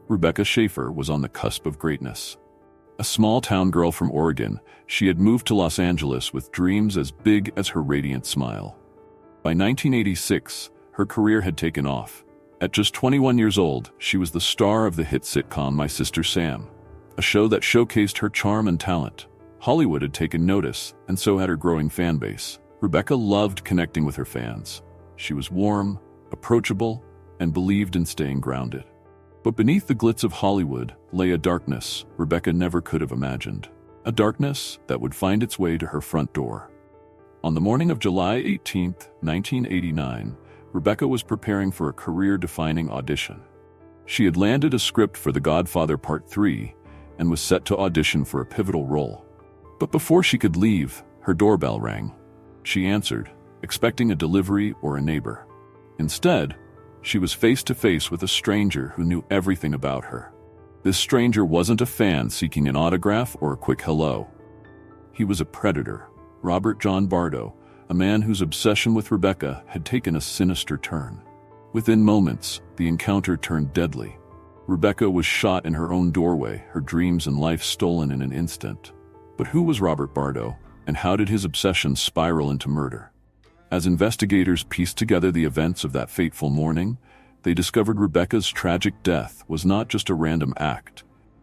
Rebecca Schaefer was on the cusp of greatness. A small-town girl from Oregon, she had moved to Los Angeles with dreams as big as her radiant smile. By 1986, her career had taken off. At just 21 years old, she was the star of the hit sitcom My Sister Sam, a show that showcased her charm and talent. Hollywood had taken notice, and so had her growing fan base. Rebecca loved connecting with her fans. She was warm, approachable, and believed in staying grounded. But beneath the glitz of Hollywood lay a darkness Rebecca never could have imagined. A darkness that would find its way to her front door. On the morning of July 18, 1989, Rebecca was preparing for a career-defining audition. She had landed a script for The Godfather Part 3 and was set to audition for a pivotal role. But before she could leave, her doorbell rang. She answered, expecting a delivery or a neighbor. Instead, she was face to face with a stranger who knew everything about her. This stranger wasn't a fan seeking an autograph or a quick hello. He was a predator, Robert John Bardo, a man whose obsession with Rebecca had taken a sinister turn. Within moments, the encounter turned deadly. Rebecca was shot in her own doorway, her dreams and life stolen in an instant. But who was Robert Bardo, and how did his obsession spiral into murder? As investigators pieced together the events of that fateful morning, they discovered Rebecca's tragic death was not just a random act.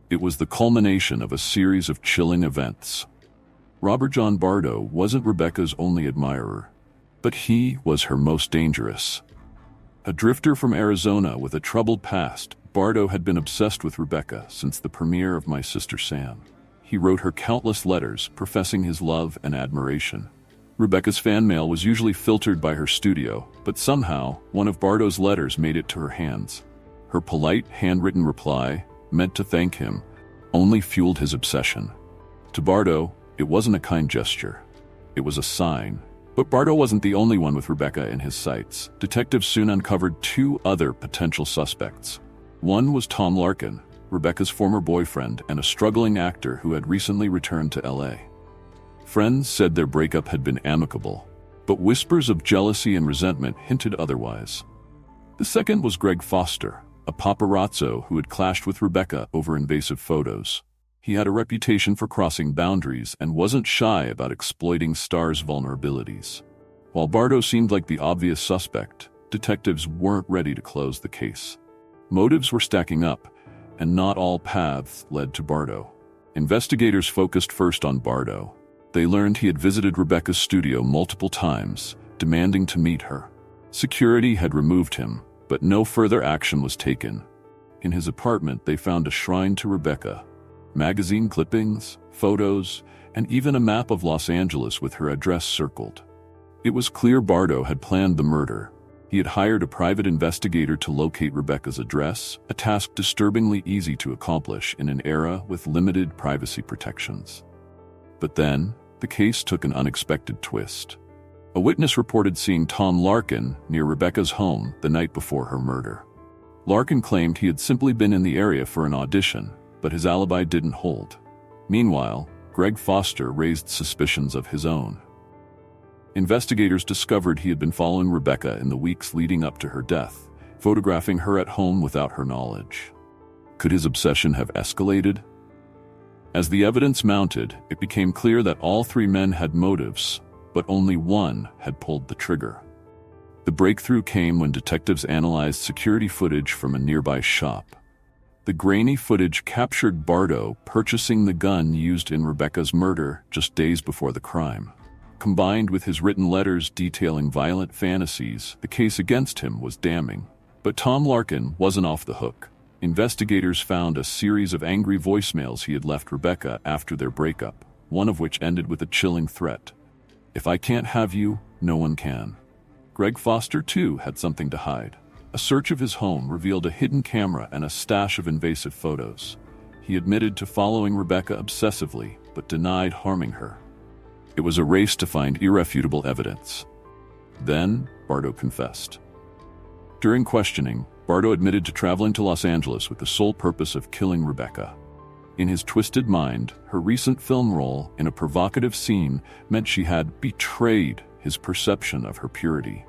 It was the culmination of a series of chilling events. Robert John Bardo wasn't Rebecca's only admirer, but he was her most dangerous. A drifter from Arizona with a troubled past, Bardo had been obsessed with Rebecca since the premiere of My Sister Sam. He wrote her countless letters professing his love and admiration. Rebecca's fan mail was usually filtered by her studio, but somehow, one of Bardo's letters made it to her hands. Her polite, handwritten reply, meant to thank him, only fueled his obsession. To Bardo, it wasn't a kind gesture. It was a sign. But Bardo wasn't the only one with Rebecca in his sights. Detectives soon uncovered two other potential suspects. One was Tom Larkin, Rebecca's former boyfriend and a struggling actor who had recently returned to LA. Friends said their breakup had been amicable, but whispers of jealousy and resentment hinted otherwise. The second was Greg Foster, a paparazzo who had clashed with Rebecca over invasive photos. He had a reputation for crossing boundaries and wasn't shy about exploiting stars' vulnerabilities. While Bardo seemed like the obvious suspect, detectives weren't ready to close the case. Motives were stacking up, and not all paths led to Bardo. Investigators focused first on Bardo. They learned he had visited Rebecca's studio multiple times, demanding to meet her. Security had removed him, but no further action was taken. In his apartment, they found a shrine to Rebecca, magazine clippings, photos, and even a map of Los Angeles with her address circled. It was clear Bardo had planned the murder. He had hired a private investigator to locate Rebecca's address, a task disturbingly easy to accomplish in an era with limited privacy protections. But then, the case took an unexpected twist. A witness reported seeing Tom Larkin near Rebecca's home the night before her murder. Larkin claimed he had simply been in the area for an audition, but his alibi didn't hold. Meanwhile, Greg Foster raised suspicions of his own. Investigators discovered he had been following Rebecca in the weeks leading up to her death, photographing her at home without her knowledge. Could his obsession have escalated? As the evidence mounted, it became clear that all three men had motives, but only one had pulled the trigger. The breakthrough came when detectives analyzed security footage from a nearby shop. The grainy footage captured Bardo purchasing the gun used in Rebecca's murder just days before the crime. Combined with his written letters detailing violent fantasies, the case against him was damning. But Tom Larkin wasn't off the hook. Investigators found a series of angry voicemails he had left Rebecca after their breakup, one of which ended with a chilling threat. "If I can't have you, no one can." Greg Foster, too, had something to hide. A search of his home revealed a hidden camera and a stash of invasive photos. He admitted to following Rebecca obsessively, but denied harming her. It was a race to find irrefutable evidence. Then, Bardo confessed. During questioning, Bardo admitted to traveling to Los Angeles with the sole purpose of killing Rebecca. In his twisted mind, her recent film role in a provocative scene meant she had betrayed his perception of her purity.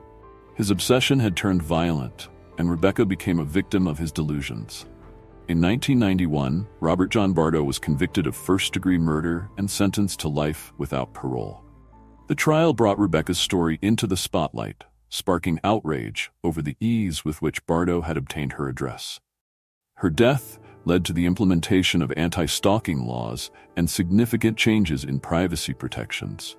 His obsession had turned violent, and Rebecca became a victim of his delusions. In 1991, Robert John Bardo was convicted of first-degree murder and sentenced to life without parole. The trial brought Rebecca's story into the spotlight, sparking outrage over the ease with which Bardo had obtained her address. Her death led to the implementation of anti-stalking laws and significant changes in privacy protections.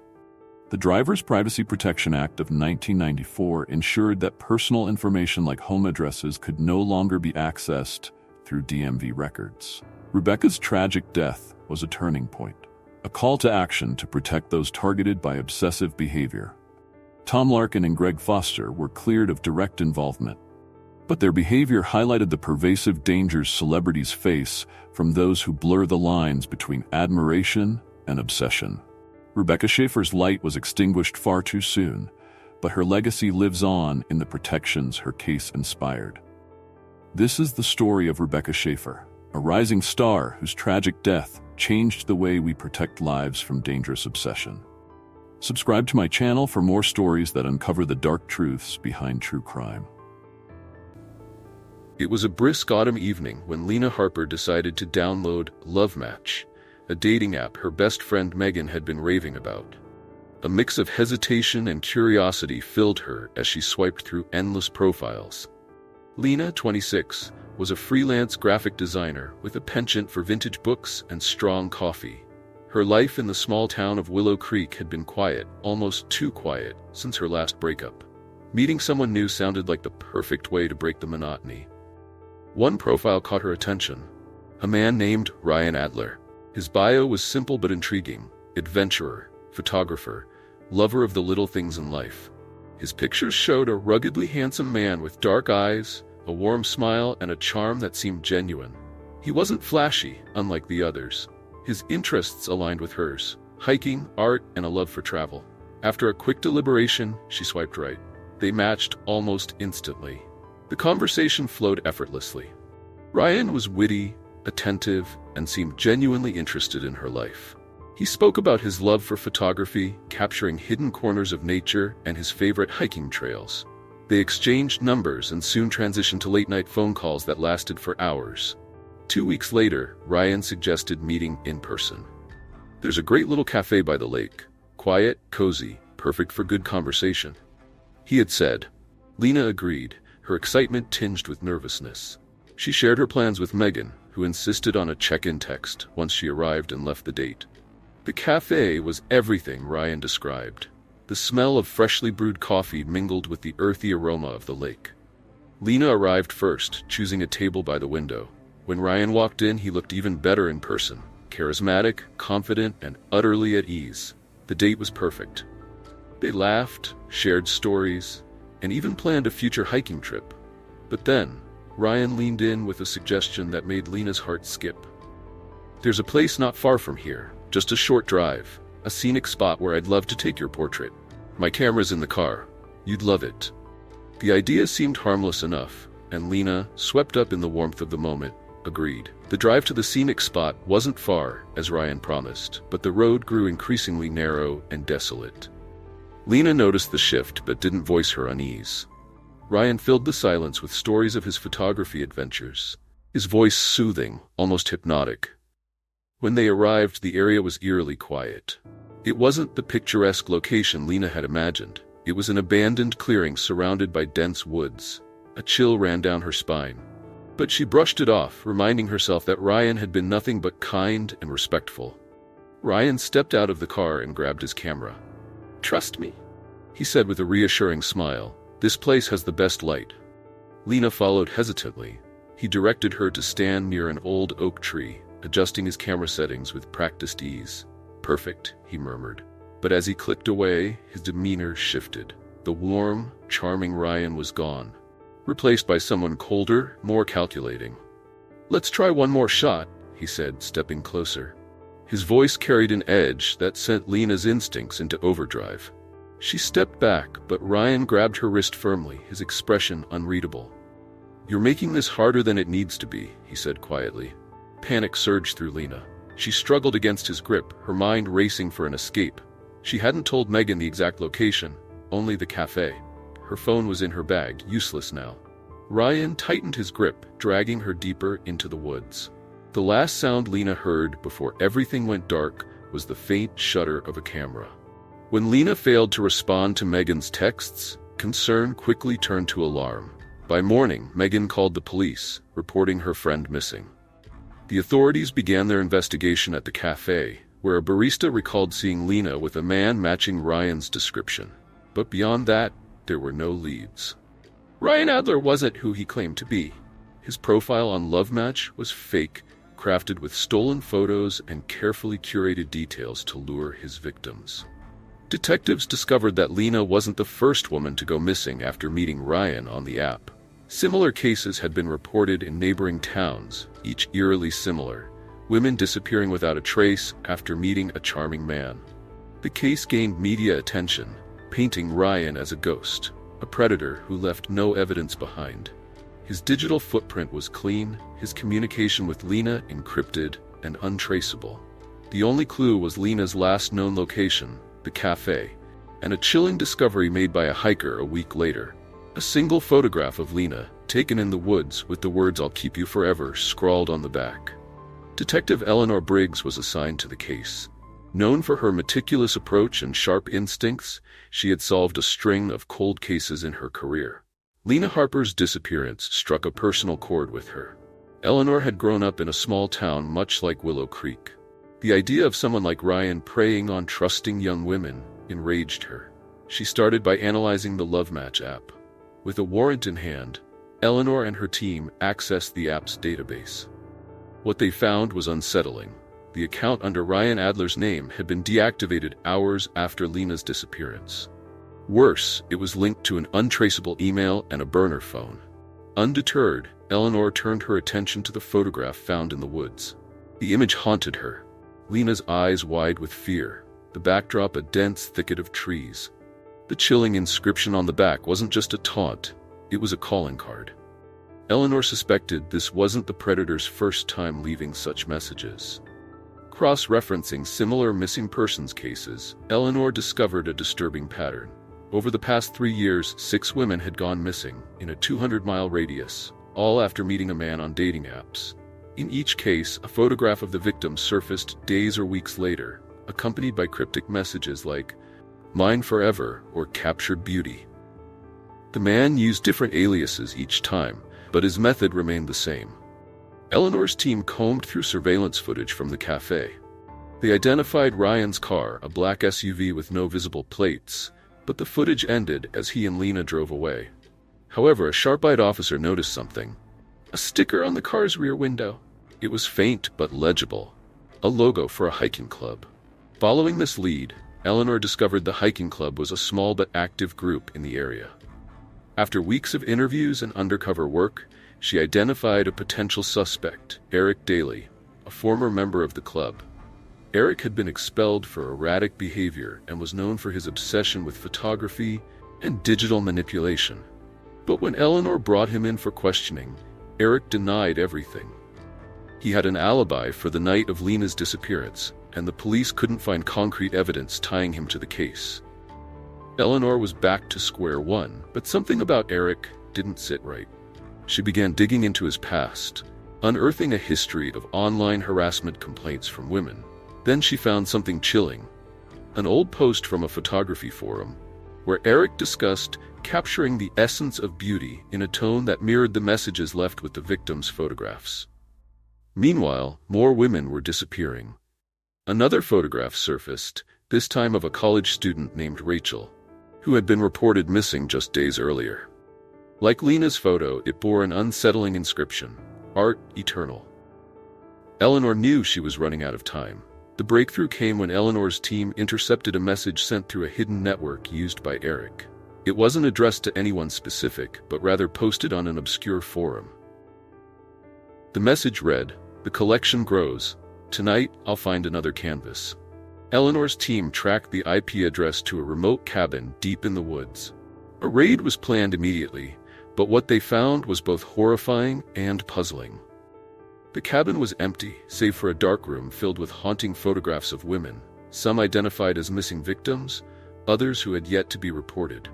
The Driver's Privacy Protection Act of 1994 ensured that personal information like home addresses could no longer be accessed through DMV records. Rebecca's tragic death was a turning point, a call to action to protect those targeted by obsessive behavior. Tom Larkin and Greg Foster were cleared of direct involvement, but their behavior highlighted the pervasive dangers celebrities face from those who blur the lines between admiration and obsession. Rebecca Schaeffer's light was extinguished far too soon, but her legacy lives on in the protections her case inspired. This is the story of Rebecca Schaeffer, a rising star whose tragic death changed the way we protect lives from dangerous obsession. Subscribe to my channel for more stories that uncover the dark truths behind true crime. It was a brisk autumn evening when Lena Harper decided to download Love Match, a dating app her best friend Megan had been raving about. A mix of hesitation and curiosity filled her as she swiped through endless profiles. Lena, 26, was a freelance graphic designer with a penchant for vintage books and strong coffee. Her life in the small town of Willow Creek had been quiet, almost too quiet, since her last breakup. Meeting someone new sounded like the perfect way to break the monotony. One profile caught her attention, a man named Ryan Adler. His bio was simple but intriguing: adventurer, photographer, lover of the little things in life. His pictures showed a ruggedly handsome man with dark eyes, a warm smile, and a charm that seemed genuine. He wasn't flashy, unlike the others. His interests aligned with hers: hiking, art, and a love for travel. After a quick deliberation, she swiped right. They matched almost instantly. The conversation flowed effortlessly. Ryan was witty, attentive, and seemed genuinely interested in her life. He spoke about his love for photography, capturing hidden corners of nature, and his favorite hiking trails. They exchanged numbers and soon transitioned to late-night phone calls that lasted for hours. 2 weeks later, Ryan suggested meeting in person. "There's a great little cafe by the lake. Quiet, cozy, perfect for good conversation," he had said. Lena agreed, her excitement tinged with nervousness. She shared her plans with Megan, who insisted on a check-in text once she arrived and left the date. The cafe was everything Ryan described. The smell of freshly brewed coffee mingled with the earthy aroma of the lake. Lena arrived first, choosing a table by the window. When Ryan walked in, he looked even better in person: charismatic, confident, and utterly at ease. The date was perfect. They laughed, shared stories, and even planned a future hiking trip. But then, Ryan leaned in with a suggestion that made Lena's heart skip. "There's a place not far from here, just a short drive, a scenic spot where I'd love to take your portrait. My camera's in the car. You'd love it." The idea seemed harmless enough, and Lena, swept up in the warmth of the moment, agreed. The drive to the scenic spot wasn't far, as Ryan promised, but the road grew increasingly narrow and desolate. Lena noticed the shift but didn't voice her unease. Ryan filled the silence with stories of his photography adventures, his voice soothing, almost hypnotic. When they arrived, the area was eerily quiet. It wasn't the picturesque location Lena had imagined. It was an abandoned clearing surrounded by dense woods. A chill ran down her spine. But she brushed it off, reminding herself that Ryan had been nothing but kind and respectful. Ryan stepped out of the car and grabbed his camera. "Trust me," he said with a reassuring smile. "This place has the best light." Lena followed hesitantly. He directed her to stand near an old oak tree, adjusting his camera settings with practiced ease. "Perfect," he murmured. But as he clicked away, his demeanor shifted. The warm, charming Ryan was gone, replaced by someone colder, more calculating. "Let's try one more shot," he said, stepping closer. His voice carried an edge that sent Lena's instincts into overdrive. She stepped back, but Ryan grabbed her wrist firmly, his expression unreadable. "You're making this harder than it needs to be," he said quietly. Panic surged through Lena. She struggled against his grip, her mind racing for an escape. She hadn't told Megan the exact location, only the cafe. Her phone was in her bag, useless now. Ryan tightened his grip, dragging her deeper into the woods. The last sound Lena heard before everything went dark was the faint shudder of a camera. When Lena failed to respond to Megan's texts, concern quickly turned to alarm. By morning, Megan called the police, reporting her friend missing. The authorities began their investigation at the cafe, where a barista recalled seeing Lena with a man matching Ryan's description. But beyond that, there were no leads. Ryan Adler wasn't who he claimed to be. His profile on LoveMatch was fake, crafted with stolen photos and carefully curated details to lure his victims. Detectives discovered that Lena wasn't the first woman to go missing after meeting Ryan on the app. Similar cases had been reported in neighboring towns, each eerily similar, women disappearing without a trace after meeting a charming man. The case gained media attention, painting Ryan as a ghost, a predator who left no evidence behind. His digital footprint was clean, his communication with Lena encrypted and untraceable. The only clue was Lena's last known location, the cafe, and a chilling discovery made by a hiker a week later. A single photograph of Lena, taken in the woods with the words "I'll keep you forever" scrawled on the back. Detective Eleanor Briggs was assigned to the case. Known for her meticulous approach and sharp instincts, she had solved a string of cold cases in her career. Lena Harper's disappearance struck a personal chord with her. Eleanor had grown up in a small town much like Willow Creek. The idea of someone like Ryan preying on trusting young women enraged her. She started by analyzing the LoveMatch app. With a warrant in hand, Eleanor and her team accessed the app's database. What they found was unsettling. The account under Ryan Adler's name had been deactivated hours after Lena's disappearance. Worse, it was linked to an untraceable email and a burner phone. Undeterred, Eleanor turned her attention to the photograph found in the woods. The image haunted her. Lena's eyes wide with fear, the backdrop a dense thicket of trees. The chilling inscription on the back wasn't just a taunt, it was a calling card. Eleanor suspected this wasn't the predator's first time leaving such messages. Cross-referencing similar missing persons cases, Eleanor discovered a disturbing pattern. Over the past 3 years, 6 women had gone missing in a 200-mile radius, all after meeting a man on dating apps. In each case, a photograph of the victim surfaced days or weeks later, accompanied by cryptic messages like, "Mine forever" or "Captured beauty." The man used different aliases each time, but his method remained the same. Eleanor's team combed through surveillance footage from the cafe. They identified Ryan's car, a black SUV with no visible plates, but the footage ended as he and Lena drove away. However, a sharp-eyed officer noticed something. A sticker on the car's rear window. It was faint but legible, a logo for a hiking club. Following this lead, Eleanor discovered the hiking club was a small but active group in the area. After weeks of interviews and undercover work, she identified a potential suspect, Eric Daly, a former member of the club. Eric had been expelled for erratic behavior and was known for his obsession with photography and digital manipulation. But when Eleanor brought him in for questioning, Eric denied everything. He had an alibi for the night of Lena's disappearance, and the police couldn't find concrete evidence tying him to the case. Eleanor was back to square one, but something about Eric didn't sit right. She began digging into his past, unearthing a history of online harassment complaints from women. Then she found something chilling, an old post from a photography forum, where Eric discussed capturing the essence of beauty in a tone that mirrored the messages left with the victims' photographs. Meanwhile, more women were disappearing. Another photograph surfaced, this time of a college student named Rachel, who had been reported missing just days earlier. Like Lena's photo, it bore an unsettling inscription, "Art Eternal." Eleanor knew she was running out of time. The breakthrough came when Eleanor's team intercepted a message sent through a hidden network used by Eric. It wasn't addressed to anyone specific, but rather posted on an obscure forum. The message read, "The collection grows. Tonight, I'll find another canvas." Eleanor's team tracked the IP address to a remote cabin deep in the woods. A raid was planned immediately, but what they found was both horrifying and puzzling. The cabin was empty, save for a dark room filled with haunting photographs of women, some identified as missing victims, others who had yet to be reported.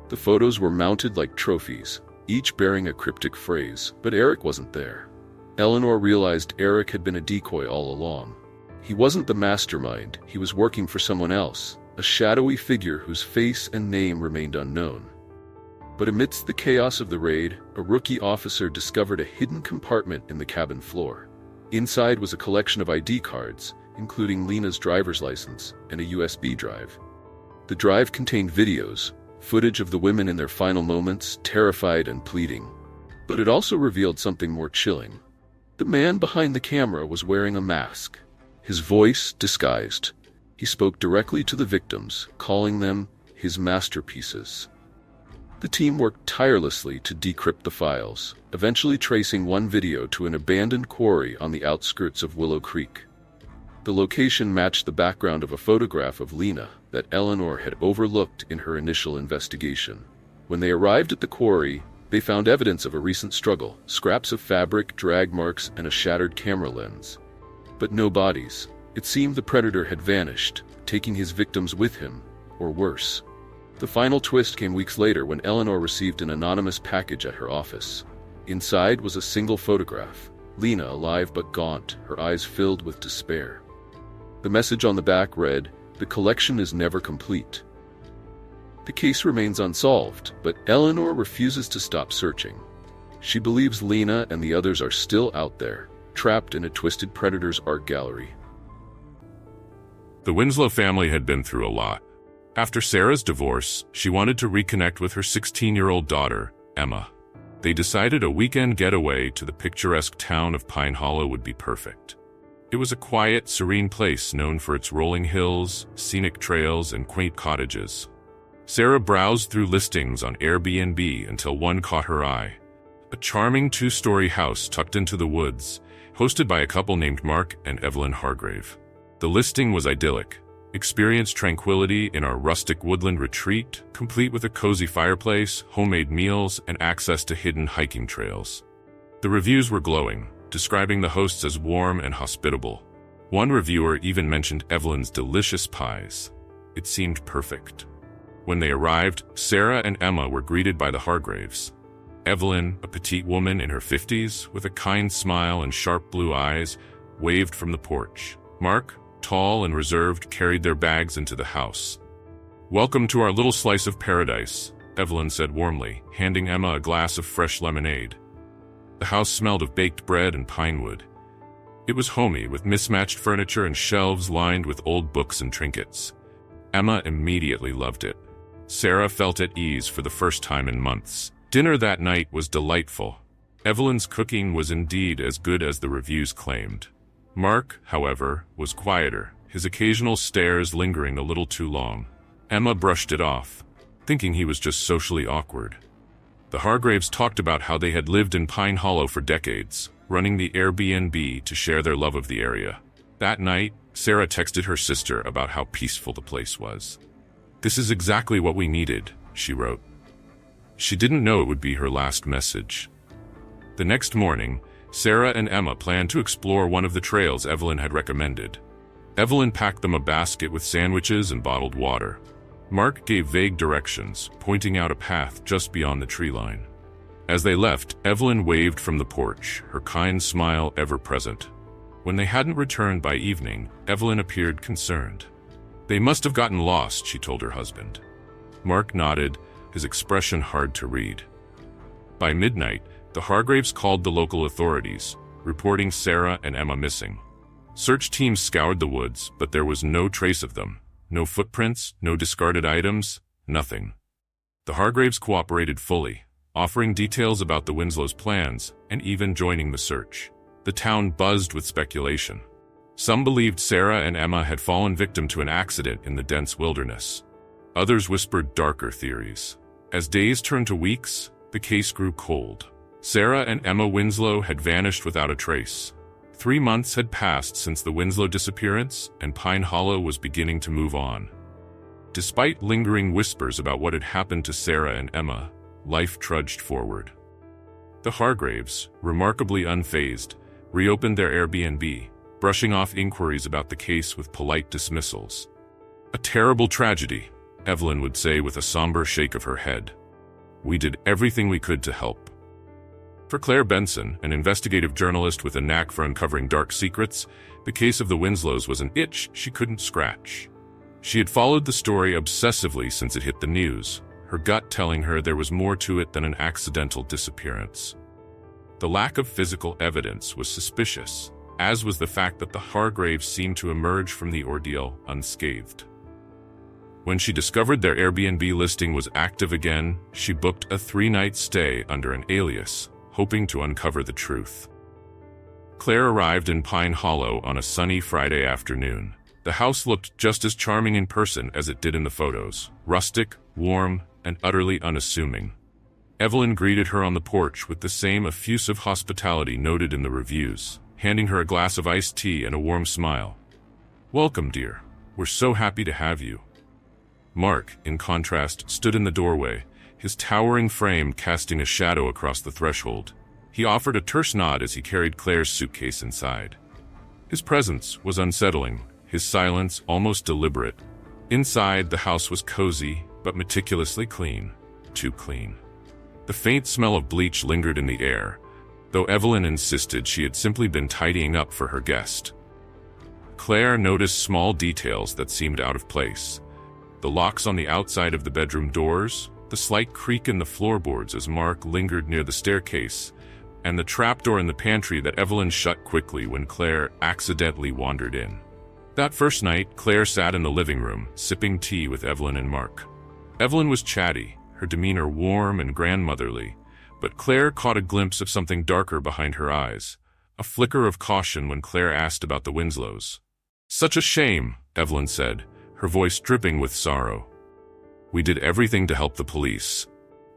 The photos were mounted like trophies, each bearing a cryptic phrase, but Eric wasn't there. Eleanor realized Eric had been a decoy all along. He wasn't the mastermind, he was working for someone else, a shadowy figure whose face and name remained unknown. But amidst the chaos of the raid, a rookie officer discovered a hidden compartment in the cabin floor. Inside was a collection of ID cards, including Lena's driver's license and a USB drive. The drive contained videos, footage of the women in their final moments, terrified and pleading. But it also revealed something more chilling. The man behind the camera was wearing a mask, his voice disguised. He spoke directly to the victims, calling them his masterpieces. The team worked tirelessly to decrypt the files, eventually tracing one video to an abandoned quarry on the outskirts of Willow Creek. The location matched the background of a photograph of Lena that Eleanor had overlooked in her initial investigation. When they arrived at the quarry, they found evidence of a recent struggle, scraps of fabric, drag marks, and a shattered camera lens. But no bodies. It seemed the predator had vanished, taking his victims with him, or worse. The final twist came weeks later when Eleanor received an anonymous package at her office. Inside was a single photograph, Lena alive but gaunt, her eyes filled with despair. The message on the back read, "The collection is never complete." The case remains unsolved, but Eleanor refuses to stop searching. She believes Lena and the others are still out there, trapped in a twisted predator's art gallery. The Winslow family had been through a lot. After Sarah's divorce, she wanted to reconnect with her 16-year-old daughter, Emma. They decided a weekend getaway to the picturesque town of Pine Hollow would be perfect. It was a quiet, serene place known for its rolling hills, scenic trails, and quaint cottages. Sarah browsed through listings on Airbnb until one caught her eye. A charming two-story house tucked into the woods, hosted by a couple named Mark and Evelyn Hargrave. The listing was idyllic. Experience tranquility in our rustic woodland retreat, complete with a cozy fireplace, homemade meals, and access to hidden hiking trails. The reviews were glowing, describing the hosts as warm and hospitable. One reviewer even mentioned Evelyn's delicious pies. It seemed perfect. When they arrived, Sarah and Emma were greeted by the Hargraves. Evelyn, a petite woman in her 50s, with a kind smile and sharp blue eyes, waved from the porch. Mark, tall and reserved, carried their bags into the house. "Welcome to our little slice of paradise," Evelyn said warmly, handing Emma a glass of fresh lemonade. The house smelled of baked bread and pine wood. It was homey, with mismatched furniture and shelves lined with old books and trinkets. Emma immediately loved it. Sarah felt at ease for the first time in months. Dinner that night was delightful. Evelyn's cooking was indeed as good as the reviews claimed. Mark, however, was quieter, his occasional stares lingering a little too long. Emma brushed it off, thinking he was just socially awkward. The Hargraves talked about how they had lived in Pine Hollow for decades, running the Airbnb to share their love of the area. That night, Sarah texted her sister about how peaceful the place was. "This is exactly what we needed," she wrote. She didn't know it would be her last message. The next morning, Sarah and Emma planned to explore one of the trails Evelyn had recommended. Evelyn packed them a basket with sandwiches and bottled water. Mark gave vague directions, pointing out a path just beyond the tree line. As they left, Evelyn waved from the porch, her kind smile ever present. When they hadn't returned by evening, Evelyn appeared concerned. "They must have gotten lost," she told her husband. Mark nodded, his expression hard to read. By midnight, the Hargraves called the local authorities, reporting Sarah and Emma missing. Search teams scoured the woods, but there was no trace of them. No footprints, no discarded items, nothing. The Hargraves cooperated fully, offering details about the Winslow's plans and even joining the search. The town buzzed with speculation. Some believed Sarah and Emma had fallen victim to an accident in the dense wilderness. Others whispered darker theories. As days turned to weeks, the case grew cold. Sarah and Emma Winslow had vanished without a trace. 3 months had passed since the Winslow disappearance, and Pine Hollow was beginning to move on. Despite lingering whispers about what had happened to Sarah and Emma, life trudged forward. The Hargraves, remarkably unfazed, reopened their Airbnb, brushing off inquiries about the case with polite dismissals. "A terrible tragedy," Evelyn would say with a somber shake of her head. We did everything we could to help. For Claire Benson, an investigative journalist with a knack for uncovering dark secrets, the case of the Winslows was an itch she couldn't scratch. She had followed the story obsessively since it hit the news, her gut telling her there was more to it than an accidental disappearance. The lack of physical evidence was suspicious, as was the fact that the Hargraves seemed to emerge from the ordeal unscathed. When she discovered their Airbnb listing was active again, she booked a 3-night stay under an alias, hoping to uncover the truth. Claire arrived in Pine Hollow on a sunny Friday afternoon. The house looked just as charming in person as it did in the photos, rustic, warm, and utterly unassuming. Evelyn greeted her on the porch with the same effusive hospitality noted in the reviews, handing her a glass of iced tea and a warm smile. "Welcome, dear. We're so happy to have you." Mark, in contrast, stood in the doorway, his towering frame casting a shadow across the threshold. He offered a terse nod as he carried Claire's suitcase inside. His presence was unsettling, his silence almost deliberate. Inside, the house was cozy, but meticulously clean. Too clean. The faint smell of bleach lingered in the air, though Evelyn insisted she had simply been tidying up for her guest. Claire noticed small details that seemed out of place. The locks on the outside of the bedroom doors, the slight creak in the floorboards as Mark lingered near the staircase, and the trapdoor in the pantry that Evelyn shut quickly when Claire accidentally wandered in. That first night, Claire sat in the living room, sipping tea with Evelyn and Mark. Evelyn was chatty, her demeanor warm and grandmotherly, but Claire caught a glimpse of something darker behind her eyes, a flicker of caution when Claire asked about the Winslows. "Such a shame," Evelyn said, her voice dripping with sorrow. "We did everything to help the police.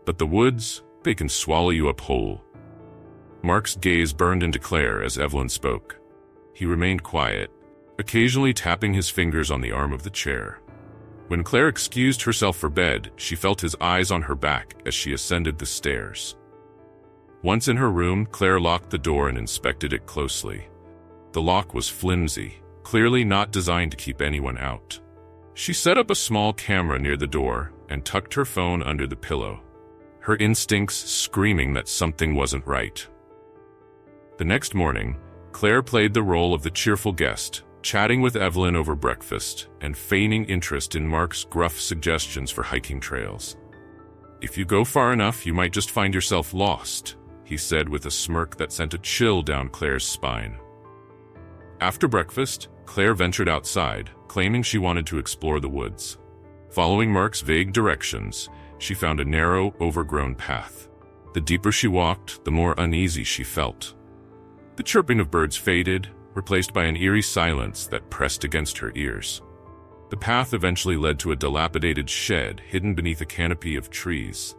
But the woods, they can swallow you up whole." Mark's gaze burned into Claire as Evelyn spoke. He remained quiet, occasionally tapping his fingers on the arm of the chair. When Claire excused herself for bed, she felt his eyes on her back as she ascended the stairs. Once in her room, Claire locked the door and inspected it closely. The lock was flimsy, clearly not designed to keep anyone out. She set up a small camera near the door and tucked her phone under the pillow, her instincts screaming that something wasn't right. The next morning, Claire played the role of the cheerful guest, chatting with Evelyn over breakfast and feigning interest in Mark's gruff suggestions for hiking trails. "If you go far enough, you might just find yourself lost," he said with a smirk that sent a chill down Claire's spine. After breakfast, Claire ventured outside, claiming she wanted to explore the woods. Following Mark's vague directions, she found a narrow, overgrown path. The deeper she walked, the more uneasy she felt. The chirping of birds faded, replaced by an eerie silence that pressed against her ears. The path eventually led to a dilapidated shed hidden beneath a canopy of trees.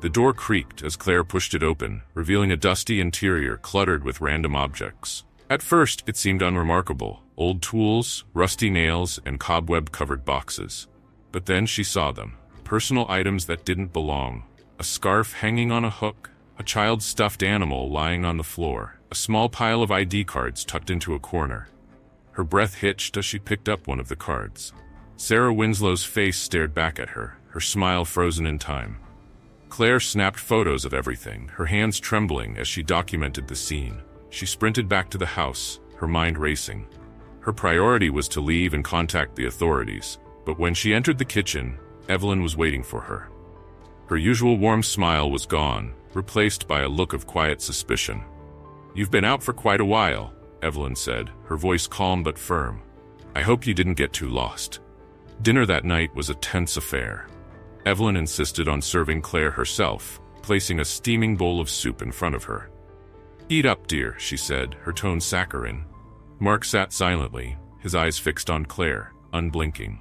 The door creaked as Claire pushed it open, revealing a dusty interior cluttered with random objects. At first, it seemed unremarkable: old tools, rusty nails, and cobweb-covered boxes. But then she saw them. Personal items that didn't belong. A scarf hanging on a hook, a child's stuffed animal lying on the floor, a small pile of ID cards tucked into a corner. Her breath hitched as she picked up one of the cards. Sarah Winslow's face stared back at her, her smile frozen in time. Claire snapped photos of everything, her hands trembling as she documented the scene. She sprinted back to the house, her mind racing. Her priority was to leave and contact the authorities, but when she entered the kitchen, Evelyn was waiting for her. Her usual warm smile was gone, replaced by a look of quiet suspicion. "You've been out for quite a while," Evelyn said, her voice calm but firm. "I hope you didn't get too lost." Dinner that night was a tense affair. Evelyn insisted on serving Claire herself, placing a steaming bowl of soup in front of her. "Eat up, dear," she said, her tone saccharine. Mark sat silently, his eyes fixed on Claire, unblinking.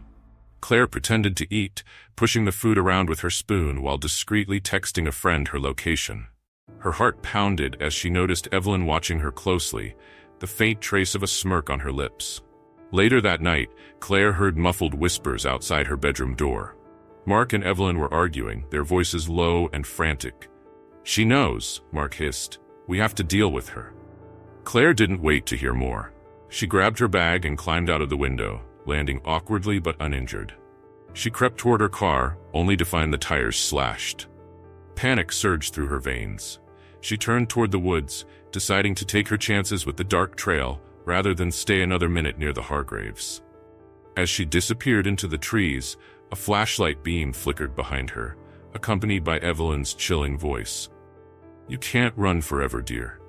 Claire pretended to eat, pushing the food around with her spoon while discreetly texting a friend her location. Her heart pounded as she noticed Evelyn watching her closely, the faint trace of a smirk on her lips. Later that night, Claire heard muffled whispers outside her bedroom door. Mark and Evelyn were arguing, their voices low and frantic. "She knows," Mark hissed. "We have to deal with her." Claire didn't wait to hear more. She grabbed her bag and climbed out of the window, landing awkwardly but uninjured. She crept toward her car, only to find the tires slashed. Panic surged through her veins. She turned toward the woods, deciding to take her chances with the dark trail rather than stay another minute near the Hargraves. As she disappeared into the trees, a flashlight beam flickered behind her, accompanied by Evelyn's chilling voice. "You can't run forever, dear.